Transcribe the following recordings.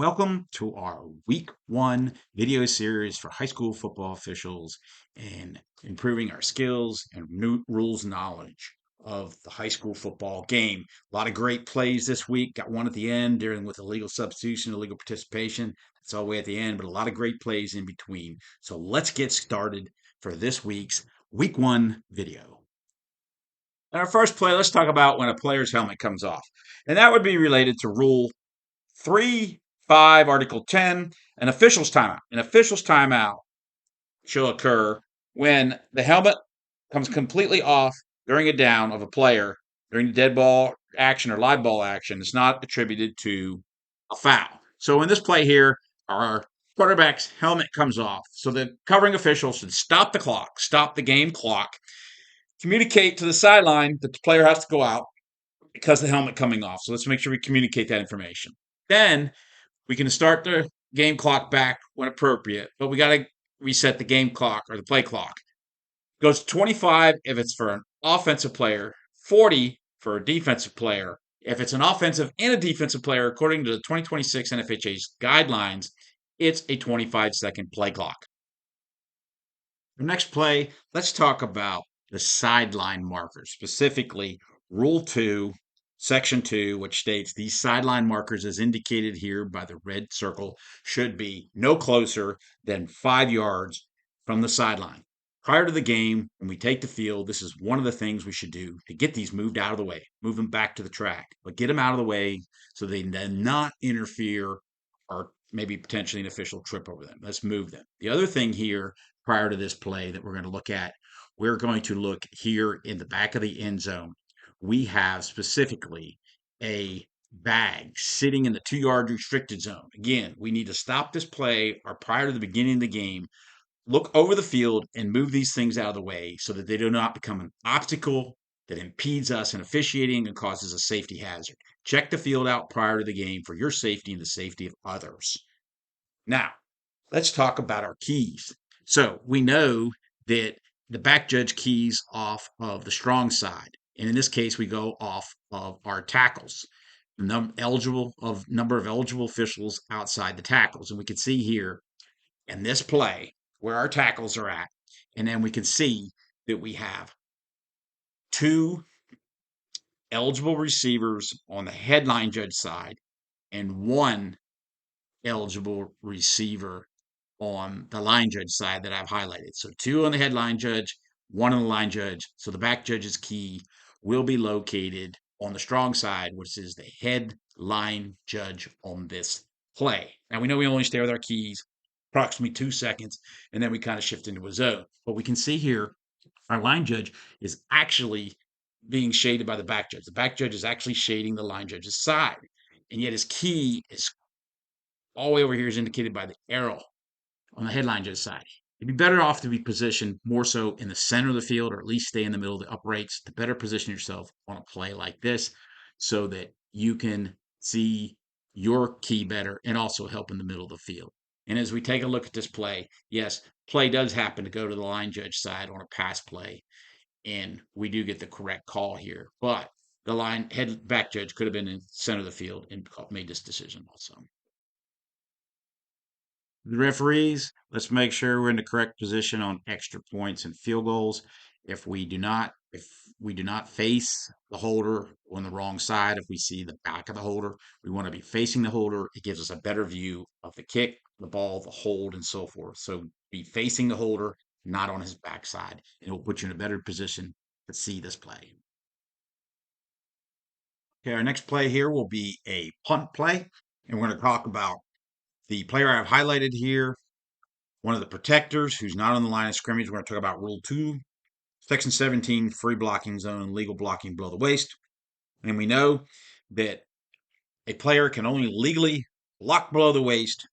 welcome to our week one video series for high school football officials and improving our skills and new rules knowledge of the high school football game. A lot of great plays this week. Got one at the end dealing with illegal substitution, illegal participation. That's all the way at the end, but a lot of great plays in between. So let's get started for this week's week one video. In our first play, let's talk about when a player's helmet comes off. And that would be related to Rule 3, 5, Article 10, an official's timeout. An official's timeout shall occur when the helmet comes completely off during a down of a player during the dead ball action or live ball action. It's not attributed to a foul. So in this play here, our quarterback's helmet comes off. So the covering official should stop the clock, stop the game clock, communicate to the sideline that the player has to go out because of the helmet coming off. So let's make sure we communicate that information. Then we can start the game clock back when appropriate, but we got to reset the game clock or the play clock. It goes 25 if it's for an offensive player, 40 for a defensive player. If it's an offensive and a defensive player, according to the 2026 NFHA's guidelines, it's a 25-second play clock. The next play, let's talk about the sideline markers, specifically Rule 2, Section 2, which states these sideline markers, as indicated here by the red circle, should be no closer than 5 yards from the sideline. Prior to the game, when we take the field, this is one of the things we should do to get these moved out of the way, move them back to the track, but get them out of the way so they do not interfere or maybe potentially an official trip over them. Let's move them. The other thing here prior to this play that we're going to look at, we're going to look here in the back of the end zone. We have specifically a bag sitting in the 2-yard restricted zone. Again, we need to stop this play or prior to the beginning of the game, look over the field and move these things out of the way so that they do not become an obstacle that impedes us in officiating and causes a safety hazard. Check the field out prior to the game for your safety and the safety of others. Now, let's talk about our keys. So we know that the back judge keys off of the strong side. And in this case, we go off of our tackles, the number of eligible officials outside the tackles. And we can see here in this play where our tackles are at. And then we can see that we have 2 eligible receivers on the headline judge side and 1 eligible receiver on the line judge side that I've highlighted. So 2 on the headline judge, 1 on the line judge. So the back judge's key will be located on the strong side, which is the headline judge on this play. Now we know we only stay with our keys approximately 2 seconds, and then we kind of shift into a zone. But we can see here our line judge is actually being shaded by the back judge. The back judge is actually shading the line judge's side. And yet his key is all the way over here is indicated by the arrow on the headline judge side. You'd be better off to be positioned more so in the center of the field or at least stay in the middle of the uprights to better position yourself on a play like this so that you can see your key better and also help in the middle of the field. And as we take a look at this play, yes, play does happen to go to the line judge side on a pass play, and we do get the correct call here. But the back judge could have been in the center of the field and made this decision also. The referees, let's make sure we're in the correct position on extra points and field goals. If we do not face the holder on the wrong side, if we see the back of the holder, we want to be facing the holder. It gives us a better view of the kick, the ball, the hold, and so forth. So be facing the holder, not on his backside, and it will put you in a better position to see this play. Okay, our next play here will be a punt play, and we're going to talk about the player I've highlighted here, one of the protectors who's not on the line of scrimmage. We're going to talk about Rule 2, Section 17, free blocking zone, legal blocking below the waist. And we know that a player can only legally block below the waist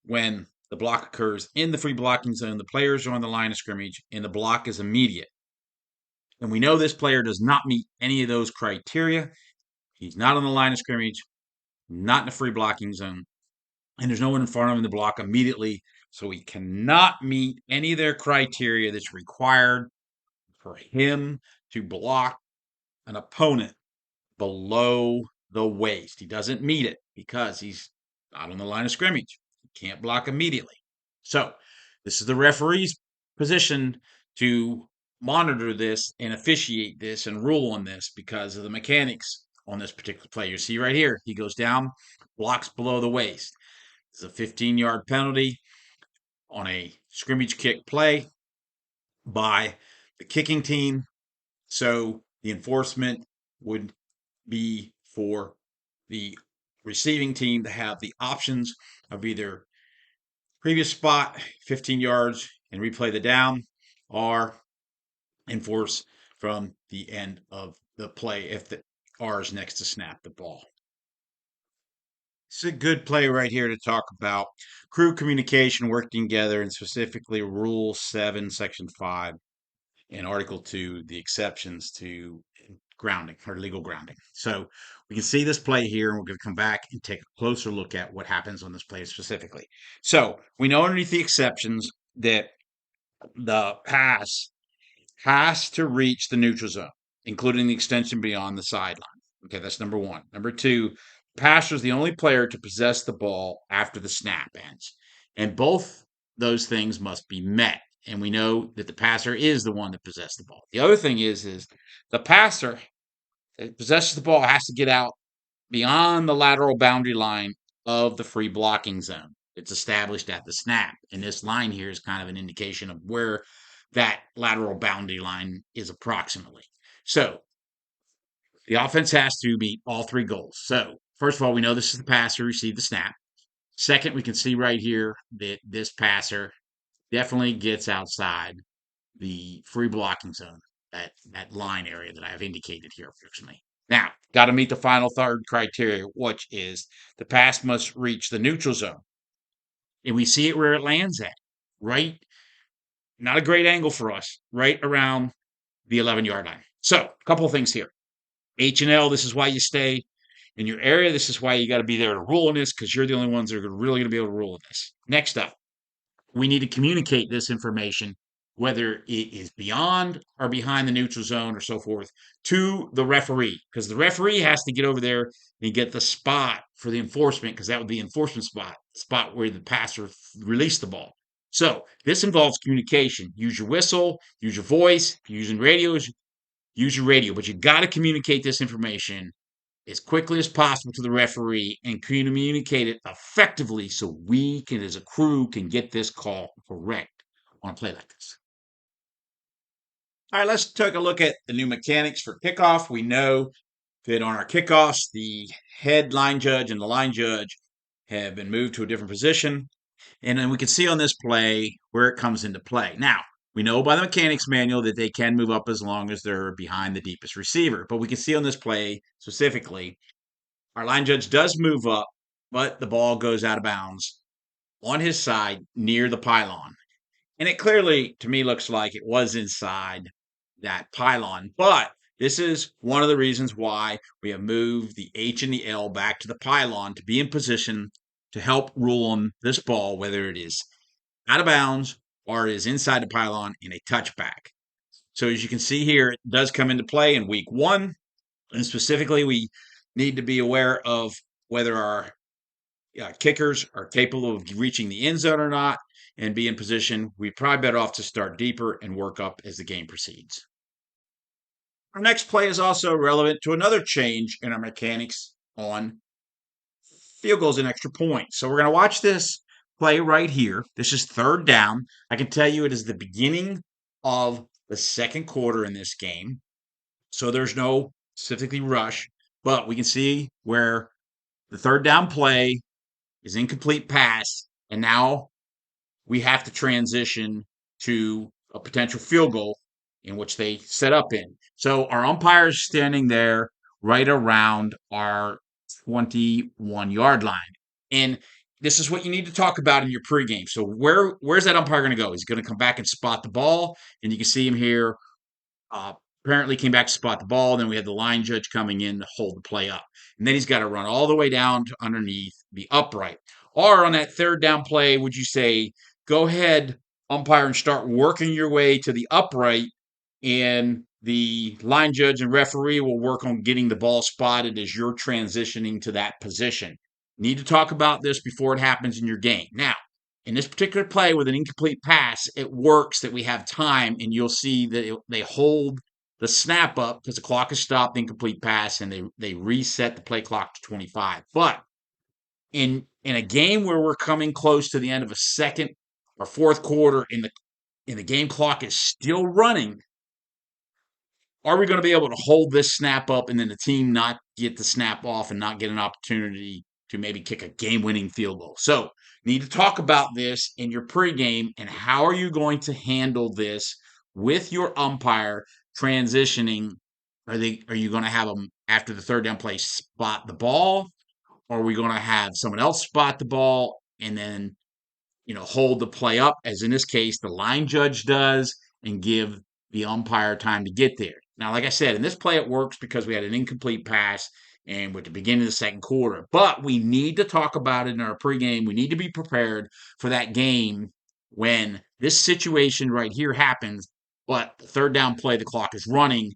when the block occurs in the free blocking zone, the players are on the line of scrimmage, and the block is immediate. And we know this player does not meet any of those criteria. He's not on the line of scrimmage, not in the free blocking zone, and there's no one in front of him to block immediately. So he cannot meet any of their criteria that's required for him to block an opponent below the waist. He doesn't meet it because he's not on the line of scrimmage. You can't block immediately. So this is the referee's position to monitor this and officiate this and rule on this because of the mechanics on this particular play. You see right here, he goes down, blocks below the waist. It's a 15-yard penalty on a scrimmage kick play by the kicking team. So the enforcement would be for the receiving team to have the options of either previous spot, 15 yards, and replay the down, or enforce from the end of the play if the R is next to snap the ball. It's a good play right here to talk about crew communication, working together, and specifically Rule 7, Section 5, and Article 2, the exceptions to grounding or legal grounding. So we can see this play here, and we're going to come back and take a closer look at what happens on this play specifically. So we know underneath the exceptions that the pass has to reach the neutral zone, including the extension beyond the sideline. Okay, that's number one. Number two, passer is the only player to possess the ball after the snap ends. And both those things must be met. And we know that the passer is the one that possesses the ball. The other thing is the passer that possesses the ball has to get out beyond the lateral boundary line of the free blocking zone. It's established at the snap. And this line here is kind of an indication of where that lateral boundary line is approximately. So the offense has to meet all three goals. So first of all, we know this is the passer who received the snap. Second, we can see right here that this passer definitely gets outside the free blocking zone, that line area that I have indicated here approximately. Now, got to meet the final third criteria, which is the pass must reach the neutral zone. And we see it where it lands at, right? Not a great angle for us, right around the 11-yard line. So, a couple of things here. H and L, this is why you stay in your area. This is why you got to be there to rule on this because you're the only ones that are really going to be able to rule on this. Next up, we need to communicate this information, whether it is beyond or behind the neutral zone or so forth, to the referee because the referee has to get over there and get the spot for the enforcement because that would be enforcement spot where the passer released the ball. So this involves communication. Use your whistle, use your voice. If you're using radios, use your radio, but you got to communicate this information as quickly as possible to the referee and communicate it effectively so we can, as a crew, can get this call correct on a play like this. All right, let's take a look at the new mechanics for kickoff. We know that on our kickoffs, the head line judge and the line judge have been moved to a different position. And then we can see on this play where it comes into play. Now, we know by the mechanics manual that they can move up as long as they're behind the deepest receiver. But we can see on this play specifically, our line judge does move up, but the ball goes out of bounds on his side near the pylon. And it clearly, to me, looks like it was inside that pylon. But this is one of the reasons why we have moved the H and the L back to the pylon to be in position to help rule on this ball, whether it is out of bounds or it is inside the pylon in a touchback. So as you can see here, it does come into play in week one. And specifically, we need to be aware of whether our kickers are capable of reaching the end zone or not and be in position. We're probably better off to start deeper and work up as the game proceeds. Our next play is also relevant to another change in our mechanics on field goals and extra points. So we're going to watch this play right here. This is third down. I can tell you it is the beginning of the second quarter in this game. So there's no specifically rush, but we can see where the third down play is incomplete pass, and now we have to transition to a potential field goal in which they set up in. So our umpire is standing there right around our 21-yard line. And this is what you need to talk about in your pregame. So where's that umpire going to go? He's going to come back and spot the ball, and you can see him here. Apparently came back to spot the ball. Then we had the line judge coming in to hold the play up. And then he's got to run all the way down to underneath the upright. Or on that third down play, would you say, go ahead, umpire, and start working your way to the upright, and the line judge and referee will work on getting the ball spotted as you're transitioning to that position. Need to talk about this before it happens in your game. Now, in this particular play with an incomplete pass, it works that we have time, and you'll see that they hold the snap up because the clock is stopped, incomplete pass, and they reset the play clock to 25. But in a game where we're coming close to the end of a second or fourth quarter, and the game clock is still running, are we going to be able to hold this snap up and then the team not get the snap off and not get an opportunity to maybe kick a game-winning field goal? So, need to talk about this in your pregame and how are you going to handle this with your umpire transitioning? Are you going to have them after the third down play spot the ball, or are we going to have someone else spot the ball and then hold the play up, as in this case, the line judge does, and give the umpire time to get there? Now, like I said, in this play, it works because we had an incomplete pass and we're at the beginning of the second quarter. But we need to talk about it in our pregame. We need to be prepared for that game when this situation right here happens. But the third down play, the clock is running.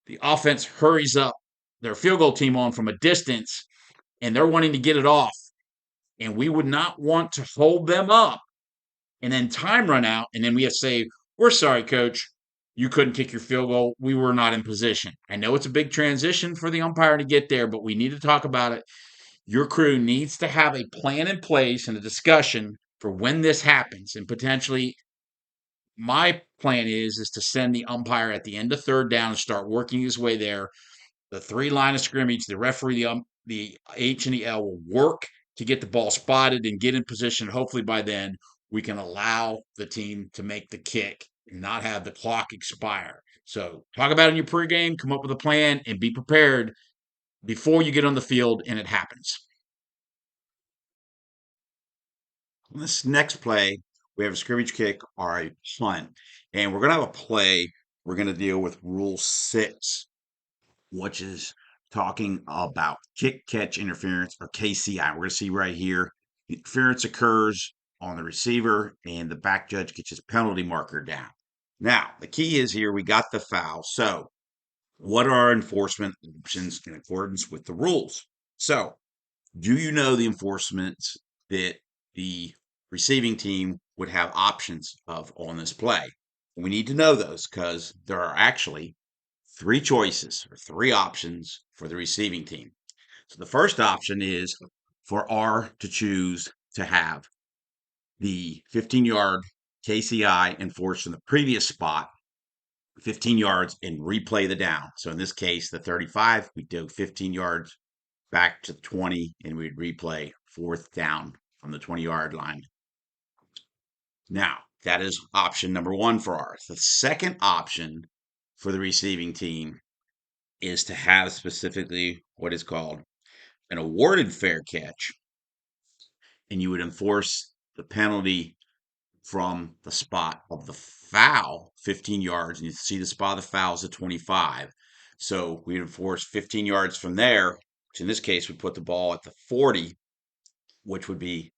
The offense hurries up their field goal team on from a distance, and they're wanting to get it off. And we would not want to hold them up and then time run out, and then we have to say, we're sorry, coach, you couldn't kick your field goal. We were not in position. I know it's a big transition for the umpire to get there, but we need to talk about it. Your crew needs to have a plan in place and a discussion for when this happens. And potentially, my plan is to send the umpire at the end of third down and start working his way there. The three line of scrimmage, the referee, the H and the L will work to get the ball spotted and get in position. Hopefully by then we can allow the team to make the kick and not have the clock expire. So talk about it in your pregame, come up with a plan, and be prepared before you get on the field and it happens. On this next play, we have a scrimmage kick or a punt. And we're going to have a play. We're going to deal with Rule 6, which is talking about kick catch interference or KCI. We're going to see right here, interference occurs on the receiver and the back judge gets his penalty marker down. Now, the key is here, we got the foul. So what are our enforcement options in accordance with the rules? So do you know the enforcements that the receiving team would have options of on this play? We need to know those because there are actually three choices or three options for the receiving team. So the first option is for R to choose to have the 15-yard KCI enforced in the previous spot, 15 yards, and replay the down. So in this case, the 35, we do 15 yards back to 20, and we'd replay fourth down from the 20-yard line. Now, that is option number one for ours. The second option for the receiving team is to have specifically what is called an awarded fair catch, and you would enforce the penalty from the spot of the foul, 15 yards, and you see the spot of the foul is at 25. So we'd enforce 15 yards from there, which in this case we put the ball at the 40, which would be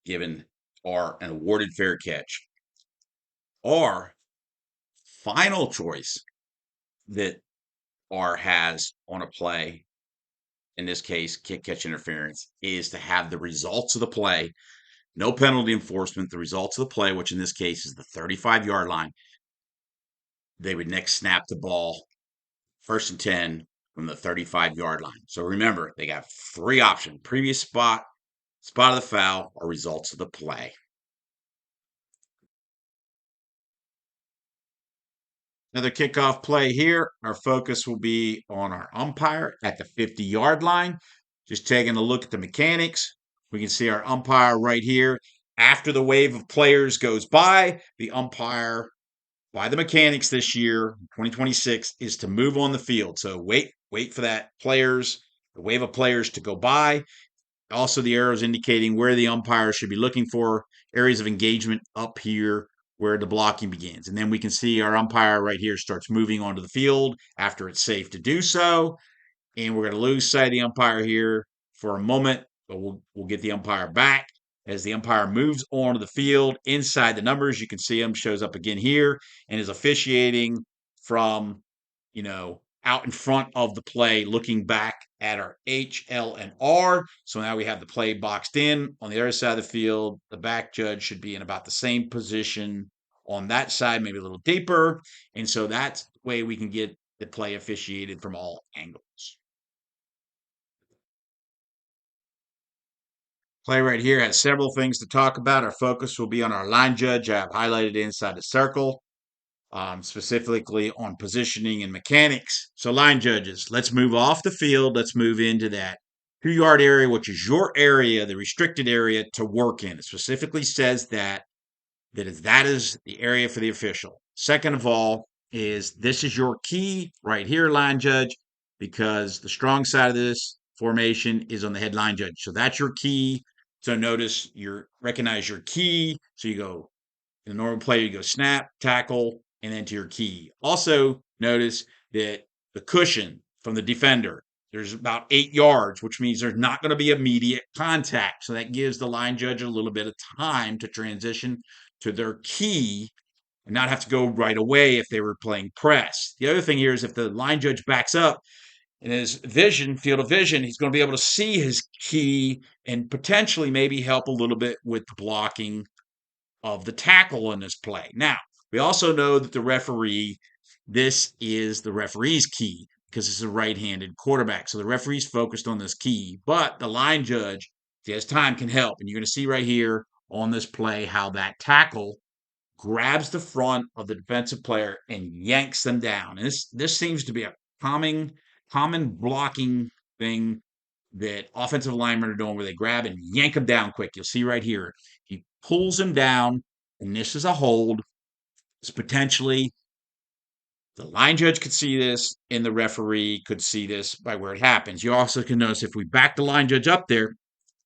given an awarded fair catch. Our final choice that R has on a play, in this case, kick catch interference, is to have the results of the play, no penalty enforcement, the results of the play, which in this case is the 35-yard line. They would next snap the ball, 1st and 10 from the 35-yard line. So remember, they got three options: previous spot, spot of the foul, or results of the play. Another kickoff play here. Our focus will be on our umpire at the 50-yard line. Just taking a look at the mechanics. We can see our umpire right here. After the wave of players goes by, the umpire, by the mechanics this year, 2026, is to move on the field. So wait for that the wave of players to go by. Also, the arrows indicating where the umpire should be looking for areas of engagement up here where the blocking begins. And then we can see our umpire right here starts moving onto the field after it's safe to do so. And we're going to lose sight of the umpire here for a moment, but we'll get the umpire back. As the umpire moves onto the field inside the numbers, you can see him shows up again here and is officiating from, out in front of the play, looking back at our H, L, and R. So now we have the play boxed in. On the other side of the field, the back judge should be in about the same position on that side, maybe a little deeper. And so that's the way we can get the play officiated from all angles. Play right here has several things to talk about. Our focus will be on our line judge. I have highlighted inside the circle, specifically on positioning and mechanics. So, line judges, let's move off the field. Let's move into that 2 yard area, which is your area, the restricted area to work in. It specifically says that is the area for the official. Second of all, is this is your key right here, line judge, because the strong side of this formation is on the head line judge. So that's your key. So notice recognize your key. So you go in the normal play, you go snap, tackle, and then to your key. Also, notice that the cushion from the defender, there's about 8 yards, which means there's not going to be immediate contact. So that gives the line judge a little bit of time to transition to their key and not have to go right away if they were playing press. The other thing here is if the line judge backs up in his field of vision, he's going to be able to see his key and potentially maybe help a little bit with the blocking of the tackle in this play. Now, we also know that this is the referee's key because it's a right-handed quarterback. So the referee's focused on this key, but the line judge, if he has time, can help. And you're going to see right here on this play how that tackle grabs the front of the defensive player and yanks them down. And this seems to be a common blocking thing that offensive linemen are doing where they grab and yank them down quick. You'll see right here. He pulls him down, and this is a hold. It's potentially the line judge could see this, and the referee could see this by where it happens. You also can notice if we back the line judge up there,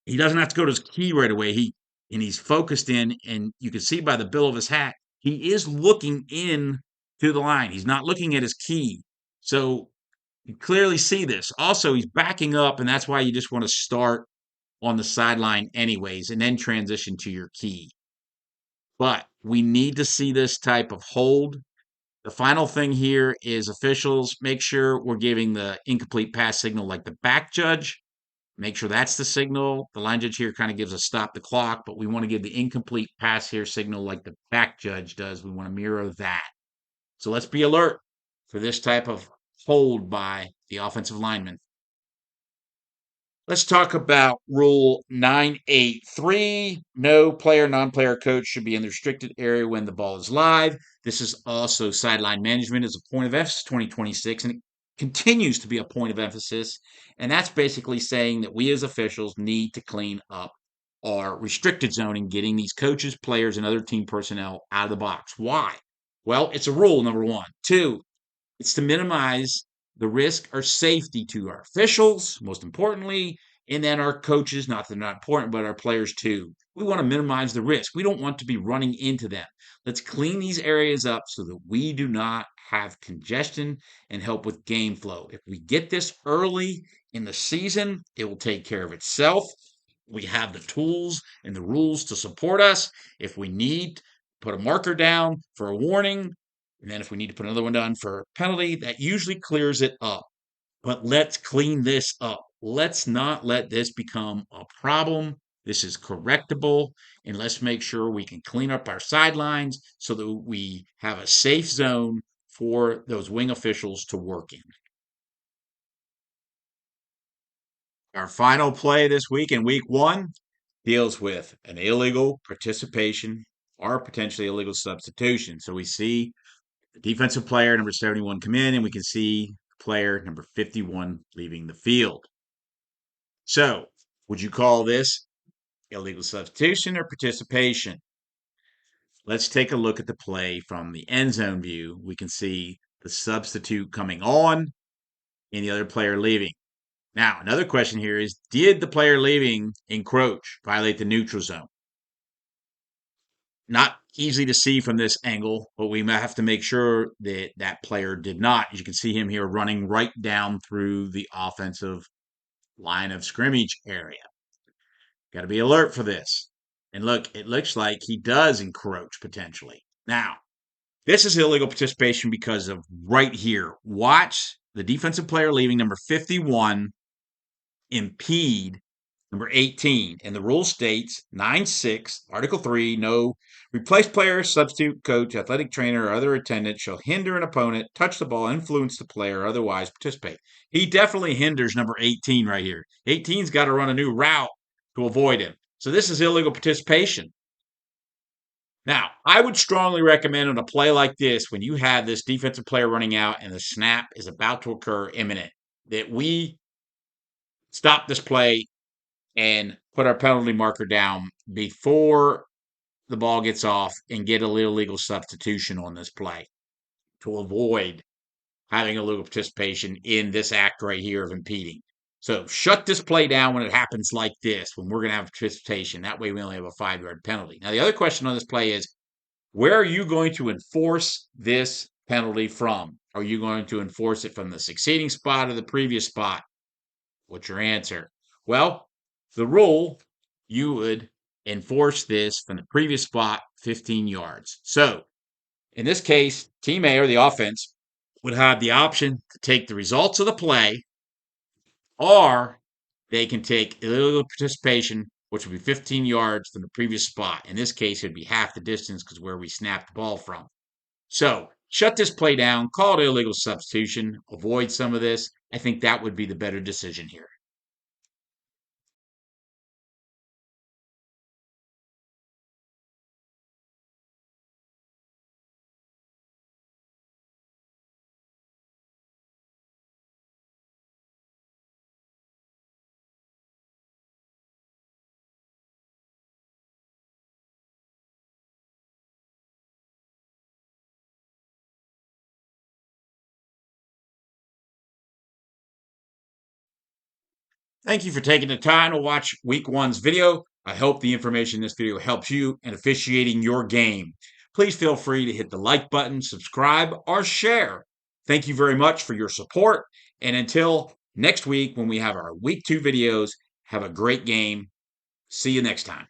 he doesn't have to go to his key right away. He's focused in, and you can see by the bill of his hat, he is looking in to the line. He's not looking at his key. So you clearly see this. Also, he's backing up, and that's why you just want to start on the sideline anyways, and then transition to your key. But we need to see this type of hold. The final thing here is officials, make sure we're giving the incomplete pass signal like the back judge. Make sure that's the signal. The line judge here kind of gives a stop the clock, but we want to give the incomplete pass here signal like the back judge does. We want to mirror that. So let's be alert for this type of hold by the offensive lineman. Let's talk about Rule 983. No player, non-player coach should be in the restricted area when the ball is live. This is also sideline management as a point of emphasis 2026, and it continues to be a point of emphasis. And that's basically saying that we as officials need to clean up our restricted zone and getting these coaches, players, and other team personnel out of the box. Why? Well, it's a rule, number one. Two, it's to minimize the risk or safety to our officials, most importantly, and then our coaches, not that they're not important, but our players too. We want to minimize the risk. We don't want to be running into them. Let's clean these areas up so that we do not have congestion and help with game flow. If we get this early in the season, it will take care of itself. We have the tools and the rules to support us. If we need, put a marker down for a warning, and then if we need to put another one down for a penalty, that usually clears it up. But let's clean this up. Let's not let this become a problem. This is correctable. And let's make sure we can clean up our sidelines so that we have a safe zone for those wing officials to work in. Our final play this week in week 1 deals with an illegal participation or potentially illegal substitution. So we see the defensive player, number 71, come in, and we can see player number 51 leaving the field. So, would you call this illegal substitution or participation? Let's take a look at the play from the end zone view. We can see the substitute coming on and the other player leaving. Now, another question here is, did the player leaving encroach, violate the neutral zone? Not easy to see from this angle, but we have to make sure that that player did not. As you can see him here running right down through the offensive line of scrimmage area. Got to be alert for this. And look, it looks like he does encroach potentially. Now, this is illegal participation because of right here. Watch the defensive player leaving, number 51, impede number 18. And the rule states 9-6, Article 3, no replace player, substitute, coach, athletic trainer, or other attendant shall hinder an opponent, touch the ball, influence the player, or otherwise participate. He definitely hinders number 18 right here. 18's got to run a new route to avoid him. So this is illegal participation. Now, I would strongly recommend on a play like this, when you have this defensive player running out and the snap is about to occur imminent, that we stop this play and put our penalty marker down before the ball gets off and get a illegal substitution on this play to avoid having illegal participation in this act right here of impeding. So shut this play down when it happens like this, when we're going to have participation. That way we only have a 5-yard penalty. Now, the other question on this play is, where are you going to enforce this penalty from? Are you going to enforce it from the succeeding spot or the previous spot? What's your answer? Well, the rule, you would enforce this from the previous spot 15 yards. So in this case, Team A, or the offense, would have the option to take the results of the play, or they can take illegal participation, which would be 15 yards from the previous spot. In this case, it would be half the distance because where we snapped the ball from. So shut this play down, call it illegal substitution, avoid some of this. I think that would be the better decision here. Thank you for taking the time to watch week one's video. I hope the information in this video helps you in officiating your game. Please feel free to hit the like button, subscribe, or share. Thank you very much for your support. And until next week, when we have our week 2 videos, have a great game. See you next time.